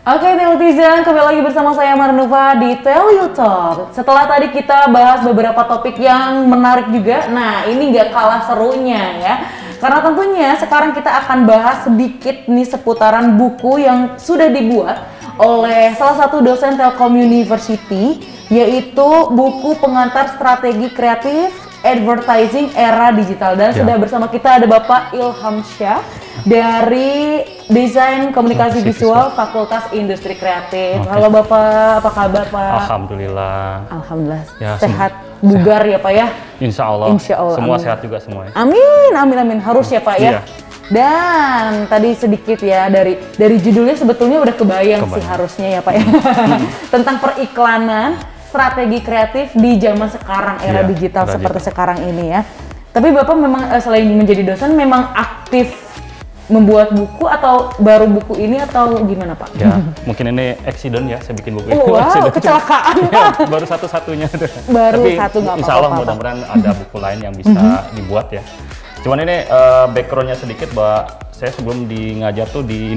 Oke, netizen, kembali lagi bersama saya Marnuva di Tell You Talk. Setelah tadi kita bahas beberapa topik yang menarik juga, nah ini nggak kalah serunya ya. Karena tentunya sekarang kita akan bahas sedikit nih seputaran buku yang sudah dibuat oleh salah satu dosen Telkom University, yaitu buku pengantar strategi kreatif advertising era digital. Dan sudah bersama kita ada Bapak Ilham Syah dari Desain Komunikasi Visual Fakultas Industri Kreatif. Halo Bapak, apa kabar Pak? Alhamdulillah. Alhamdulillah, ya, sehat, bugar ya Pak ya? Insya Allah. Semua amin. Sehat juga semuanya. Amin, amin, amin. Harus ya Pak ya? Iya. Dan tadi sedikit ya, dari judulnya sebetulnya udah kebayang sih harusnya ya Pak ya. Tentang periklanan, strategi kreatif di zaman sekarang, era digital seperti sekarang ini ya. Tapi Bapak memang selain menjadi dosen memang aktif membuat buku atau baru buku ini atau gimana Pak? Ya, mungkin ini accident ya, saya bikin buku ini. Wow, kecelakaan ya, baru satu-satunya. Baru tapi satu nggak apa-apa. Insya Allah mudah-mudahan ada buku lain yang bisa dibuat ya. Cuman ini backgroundnya sedikit bahwa saya sebelum ngajar tuh di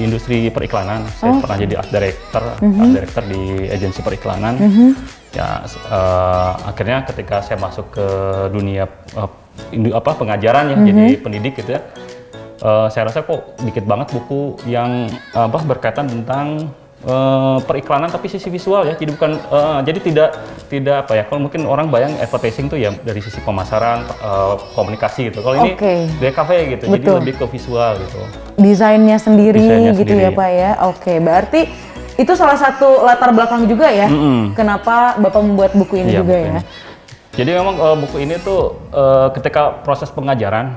industri periklanan. Saya pernah jadi art director di agensi periklanan. Ya, akhirnya ketika saya masuk ke dunia pengajaran ya, jadi pendidik gitu ya. Saya rasa kok dikit banget buku yang berkaitan tentang periklanan tapi sisi visual ya. Jadi bukan jadi tidak apa ya, kalau mungkin orang bayang advertising tuh ya dari sisi pemasaran, komunikasi gitu. Kalau ini DKV gitu. Betul. Jadi lebih ke visual gitu. Desainnya sendiri gitu ya Pak ya. Oke, berarti itu salah satu latar belakang juga ya. Kenapa Bapak membuat buku ini juga ya. Jadi memang buku ini tuh ketika proses pengajaran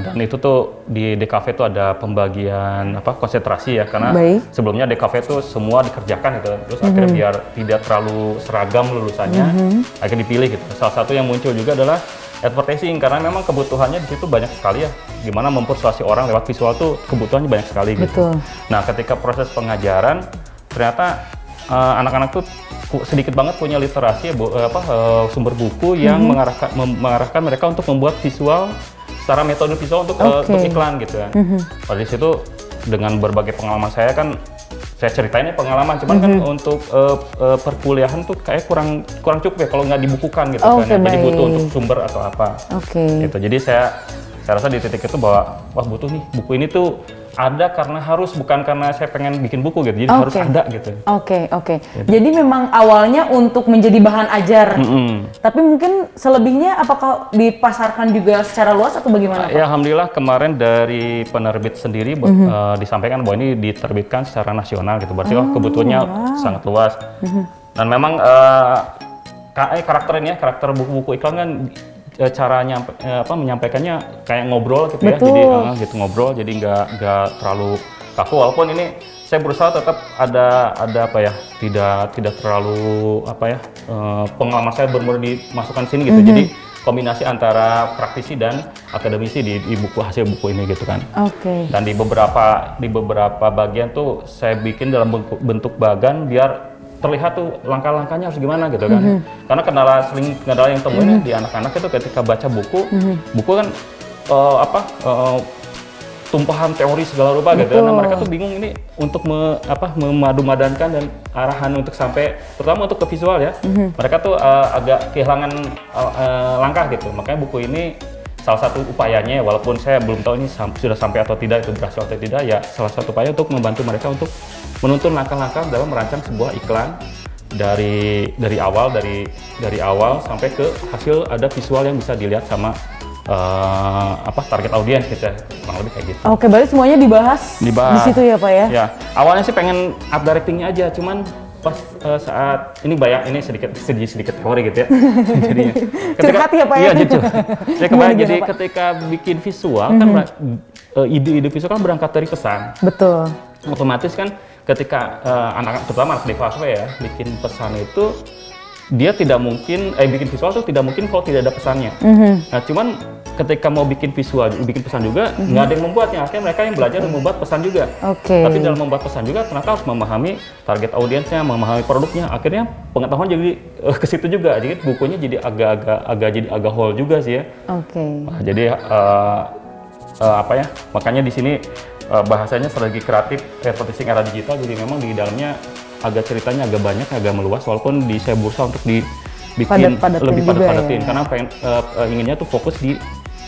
dan itu tuh di DKV tuh ada pembagian konsentrasi ya, karena sebelumnya DKV tuh semua dikerjakan gitu, terus akhirnya biar tidak terlalu seragam lulusannya akhirnya dipilih gitu. Salah satu yang muncul juga adalah advertising, karena memang kebutuhannya di situ banyak sekali ya, gimana mempersuasi orang lewat visual tuh kebutuhannya banyak sekali gitu. Nah ketika proses pengajaran ternyata anak-anak tuh sedikit banget punya literasi sumber buku yang mengarahkan mereka untuk membuat visual secara metode visual untuk iklan gitu kan. Pada situ dengan berbagai pengalaman saya kan, saya ceritain pengalaman, cuman kan untuk perkuliahan tuh kayak kurang cukup ya kalau nggak dibukukan gitu kan. Jadi butuh untuk sumber atau apa. Gitu. Jadi saya rasa di titik itu bahwa wah butuh nih buku ini tuh ada karena harus, bukan karena saya pengen bikin buku gitu, jadi harus ada gitu. Gitu. Jadi memang awalnya untuk menjadi bahan ajar, tapi mungkin selebihnya apakah dipasarkan juga secara luas atau bagaimana Pak? Ya Alhamdulillah kemarin dari penerbit sendiri disampaikan bahwa ini diterbitkan secara nasional gitu, berarti kebutuhannya sangat luas. Dan memang karakter buku-buku iklan kan caranya menyampaikannya kayak ngobrol gitu ya, jadi gitu ngobrol, jadi nggak terlalu kaku, walaupun ini saya berusaha tetap ada tidak terlalu pengalaman saya benar-benar dimasukkan sini gitu, jadi kombinasi antara praktisi dan akademisi di hasil buku ini gitu kan. Dan di beberapa bagian tuh saya bikin dalam bentuk bagan biar terlihat tuh langkah-langkahnya harus gimana gitu kan. Karena kendala yang temuin di anak-anak itu ketika baca buku kan tumpahan teori segala rupa gitu. Nah mereka tuh bingung ini untuk memadu-madankan dan arahan untuk sampai, terutama untuk ke visual ya. Mereka tuh agak kehilangan langkah gitu. Makanya buku ini salah satu upayanya, walaupun saya belum tahu ini sudah sampai atau tidak, itu berhasil atau tidak, ya salah satu upaya untuk membantu mereka untuk menuntun langkah-langkah dalam merancang sebuah iklan dari awal sampai ke hasil ada visual yang bisa dilihat sama target audiens gitu, kurang lebih kayak gitu. Berarti semuanya dibahas di situ ya Pak ya? Ya, awalnya sih pengen art directingnya aja, cuman pas saat ini sedikit teori gitu ya. Jadinya curhat ya Pak ya? Iya jujur. Ya kebayang, jadi ketika bikin visual kan ide-ide visual kan berangkat dari pesan. Betul. Otomatis kan ketika anak-anak, terutama anak DKV ya, bikin pesan itu dia tidak mungkin bikin visual tuh tidak mungkin kalau tidak ada pesannya. Nah cuman ketika mau bikin visual, bikin pesan juga, nggak ada yang membuatnya. Akhirnya mereka yang belajar membuat pesan juga. Tapi dalam membuat pesan juga ternyata harus memahami target audiensnya, memahami produknya. Akhirnya pengetahuan jadi ke situ juga. Jadi bukunya jadi agak whole juga sih ya. Nah, jadi makanya di sini bahasanya strategi kreatif advertising era digital, jadi memang di dalamnya agak ceritanya agak banyak, agak meluas, walaupun saya berusaha untuk dibikin lebih padat-padatin, karena inginnya tuh fokus di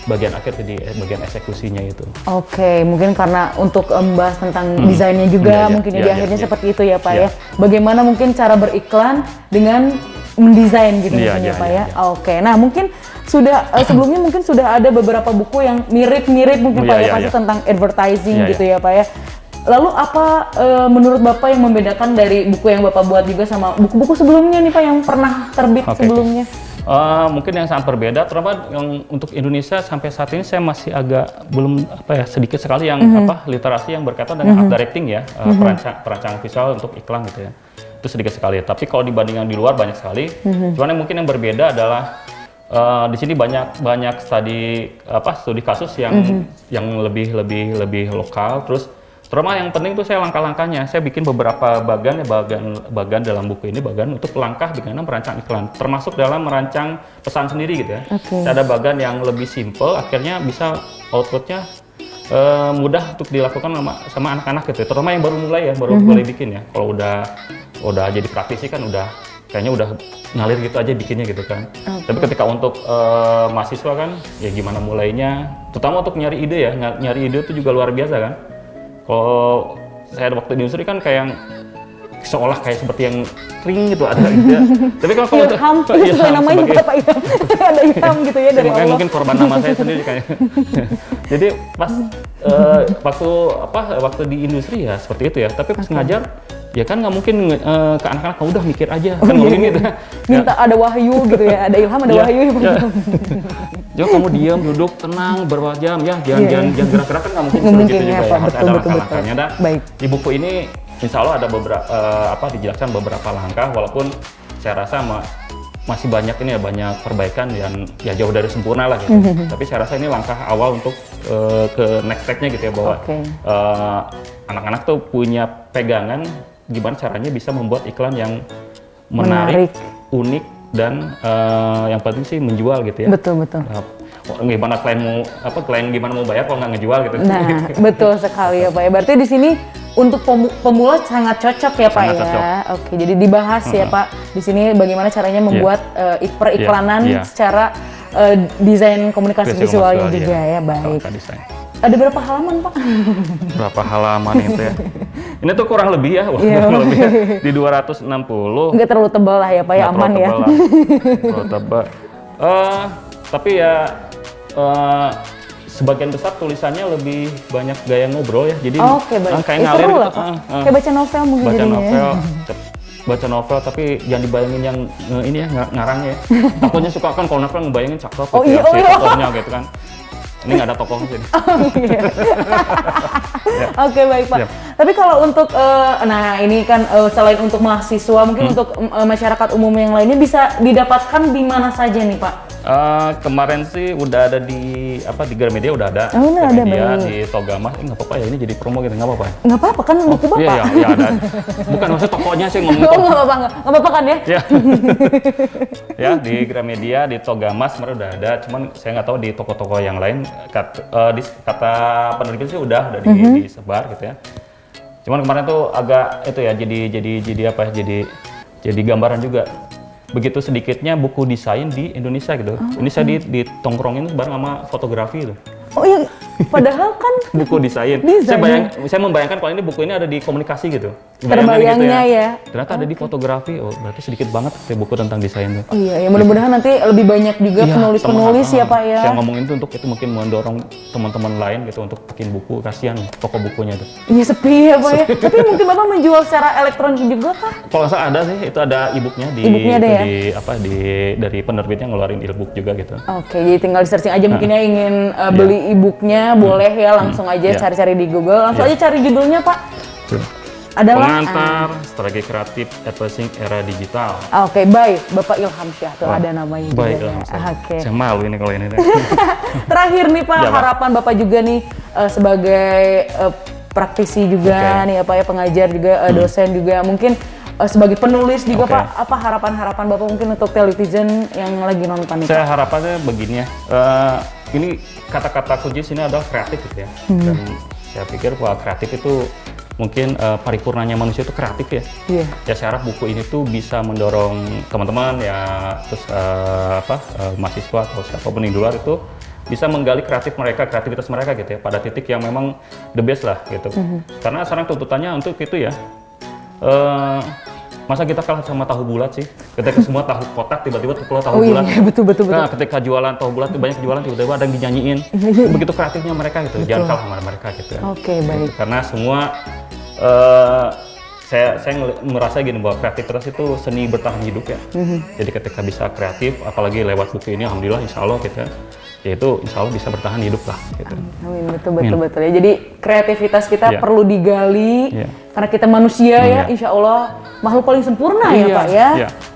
bagian akhir, di bagian eksekusinya itu. Oke, mungkin karena untuk membahas tentang desainnya juga mungkin di akhirnya seperti itu ya Pak ya. Bagaimana mungkin cara beriklan dengan mendesain gitu mungkin ya Pak ya. Oke, nah mungkin sudah sebelumnya mungkin sudah ada beberapa buku yang mirip-mirip mungkin Pak ya, pasti tentang advertising gitu ya Pak ya. Lalu apa menurut Bapak yang membedakan dari buku yang Bapak buat juga sama buku-buku sebelumnya nih Pak yang pernah terbit sebelumnya? Mungkin yang sangat berbeda, terutama yang untuk Indonesia sampai saat ini saya masih agak belum sedikit sekali yang literasi yang berkaitan dengan art directing ya, perancangan visual untuk iklan gitu ya. Itu sedikit sekali. Tapi kalau dibandingkan di luar banyak sekali. Cuman yang mungkin yang berbeda adalah di sini banyak studi kasus yang lebih lokal. Terus terutama yang penting itu saya langkah-langkahnya. Saya bikin beberapa bagan dalam buku ini, bagan untuk langkah bagaimana merancang iklan, termasuk dalam merancang pesan sendiri gitu ya. Ada bagan yang lebih simple, akhirnya bisa outputnya mudah untuk dilakukan sama anak-anak gitu ya. Terutama yang baru mulai ya, baru mulai bikin ya. Kalau udah jadi praktisi kan kayaknya udah ngalir gitu aja bikinnya gitu kan. Tapi ketika untuk mahasiswa kan, ya gimana mulainya, terutama untuk nyari ide ya, nyari ide itu juga luar biasa kan. Kalau saya waktu di industri kan kayak yang seolah kayak seperti yang kering gitu ada ide. Tapi kalau Ilham, itu sesuai namanya Bapak Ilham. Ada Ilham gitu ya dari Allah. Mungkin korban nama saya sendiri kayak. Jadi pas waktu di industri ya seperti itu ya. Tapi pas ngajar ya kan nggak mungkin ke anak-anak udah mikir aja kan ngomongin gitu. Minta ada wahyu gitu ya, ada ilham, ada wahyu ya. Jangan kamu diam, duduk, tenang, beberapa jam ya, jangan gerak-gerak kan nggak mungkin seperti itu juga ya. Harus ada langkah-langkahnya. Di buku ini insya Allah ada beberapa dijelaskan beberapa langkah, walaupun saya rasa masih banyak banyak perbaikan dan ya jauh dari sempurna lah gitu. Tapi saya rasa ini langkah awal untuk ke next step-nya gitu ya, bahwa anak-anak tuh punya pegangan gimana caranya bisa membuat iklan yang menarik. Unik dan yang penting sih menjual gitu ya. Betul. Gimana klien gimana mau bayar kalau nggak ngejual gitu. Nah, betul sekali ya Pak ya. Berarti di sini untuk pemula sangat cocok ya Pak ya. Oke, jadi dibahas ya Pak di sini bagaimana caranya membuat periklanan secara desain komunikasi visualnya juga ya. Baik. Ada berapa halaman Pak? Berapa halaman itu ya? Ini tuh kurang lebih ya, kurang lebih di 260. Nggak terlalu tebal lah ya Pak ya, aman ya. Terlalu tebal. Tapi ya sebagian besar tulisannya lebih banyak gaya ngobrol ya. Jadi kayak ngalir gitu. Kayak baca novel mungkin jadinya. Baca novel tapi jangan dibayangin yang ini ya ngarangnya ya. Takutnya suka kan kalau novel ngebayangin cakep tokohnya gitu kan. Ini nggak ada tokoh sih. Oke, baik Pak. Tapi kalau untuk, nah ini kan selain untuk mahasiswa, mungkin untuk masyarakat umum yang lainnya bisa didapatkan di mana saja nih Pak? Kemarin sih udah ada di Gramedia udah ada. Gramedia di Togamas. Nggak apa-apa ya, ini jadi promo gitu, nggak apa-apa. Nggak apa-apa kan buku Bapak. Iya ada. Bukan maksudnya tokonya sih ngomong. Nggak apa-apa kan ya? Ya di Gramedia, di Togamas kemarin udah ada. Cuman saya nggak tahu di toko-toko yang lain. Kata penerbit sih udah disebar gitu ya. Cuman kemarin tuh agak itu ya jadi gambaran juga. Begitu sedikitnya buku desain di Indonesia gitu. Ini saya ditongkrongin bareng sama fotografi itu. Oh iya, padahal kan buku desain. Saya membayangkan kalau ini buku ini ada di komunikasi gitu. Terbayangnya gitu ya. Ternyata ada di fotografi. Oh, berarti sedikit banget buku tentang desain tuh. Oh iya, ya mudah-mudahan nanti lebih banyak juga penulis-penulis ya Pak ya. Saya ngomongin itu untuk itu mungkin mendorong teman-teman lain gitu untuk bikin buku. Kasihan toko bukunya tuh. Iya sepi ya Pak ya. Tapi mungkin Bapak menjual secara elektronik juga kah? Kalau nggak salah ada sih, itu ada e-booknya dari penerbitnya ngeluarin e-book juga gitu. Oke, jadi tinggal di searching aja mungkin ya ingin beli e-booknya boleh ya langsung aja cari-cari di Google. Langsung aja cari judulnya Pak. Adalah Pengantar Strategi Kreatif Advertising Era Digital. Oke, baik. Bapak Ilham Syah tuh ada namanya juga. Baik, Ilham Syah. Saya malu ini kalau ini. Terakhir nih Pak, harapan Bapak juga nih sebagai praktisi juga nih Pak ya, pengajar juga, dosen juga, mungkin sebagai penulis juga Pak, apa harapan-harapan Bapak mungkin untuk television yang lagi nonton nih? Saya harapannya begini ya, ini kata-kata kunci sini adalah kreatif gitu ya. Dan Saya pikir bahwa kreatif itu mungkin paripurnanya manusia itu kreatif ya. Iya. Ya saya harap buku ini tuh bisa mendorong teman-teman ya, terus mahasiswa atau siapapun di luar itu bisa menggali kreativitas mereka gitu ya, pada titik yang memang the best lah gitu. Karena sekarang tuntutannya untuk itu ya, masa kita kalah sama tahu bulat sih? Ketika semua tahu kotak tiba-tiba keluar tahu bulat. Iya, betul. Nah, ketika jualan tahu bulat itu banyak jualan tiba-tiba ada yang dinyanyiin. Begitu kreatifnya mereka gitu. Jangan kalah sama mereka gitu ya. Oke, baik. Gitu. Karena semua saya merasa gini bahwa kreativitas itu seni bertahan hidup ya. Jadi ketika bisa kreatif, apalagi lewat buku ini, alhamdulillah insya Allah kita ya itu insya Allah bisa bertahan hidup lah gitu. Amin, betul ya. Jadi kreativitas kita perlu digali karena kita manusia ya, insya Allah makhluk paling sempurna ya Pak ya.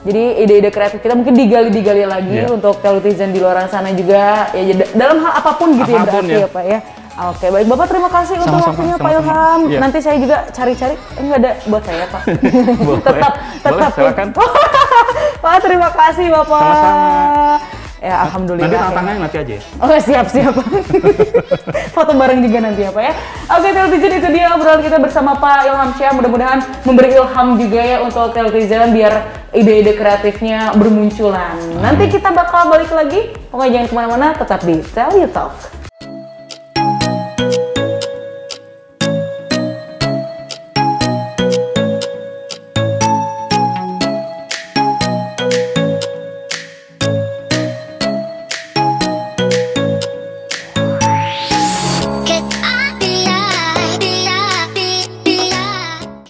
Jadi ide-ide kreatif kita mungkin digali lagi untuk telutizen di luar sana juga ya, dalam hal apapun gitu ya berarti ya Pak ya. Oke, baik Bapak, terima kasih untuk waktunya Pak Ilham. Nanti saya juga cari-cari, enggak ada buat saya Pak. tetap silakan. Pak, terima kasih Bapak. Sama-sama. Ya, alhamdulillah. Nanti tantangannya nanti aja. Oh, siap. Foto bareng juga nanti ya Pak ya. Oke, telutizen, itu dia obrolan kita bersama Pak Ilham Syah. Mudah-mudahan memberi ilham juga ya untuk telutizen biar ide-ide kreatifnya bermunculan. Nanti kita bakal balik lagi. Pokoknya jangan kemana-mana, tetap di Tell You Talk.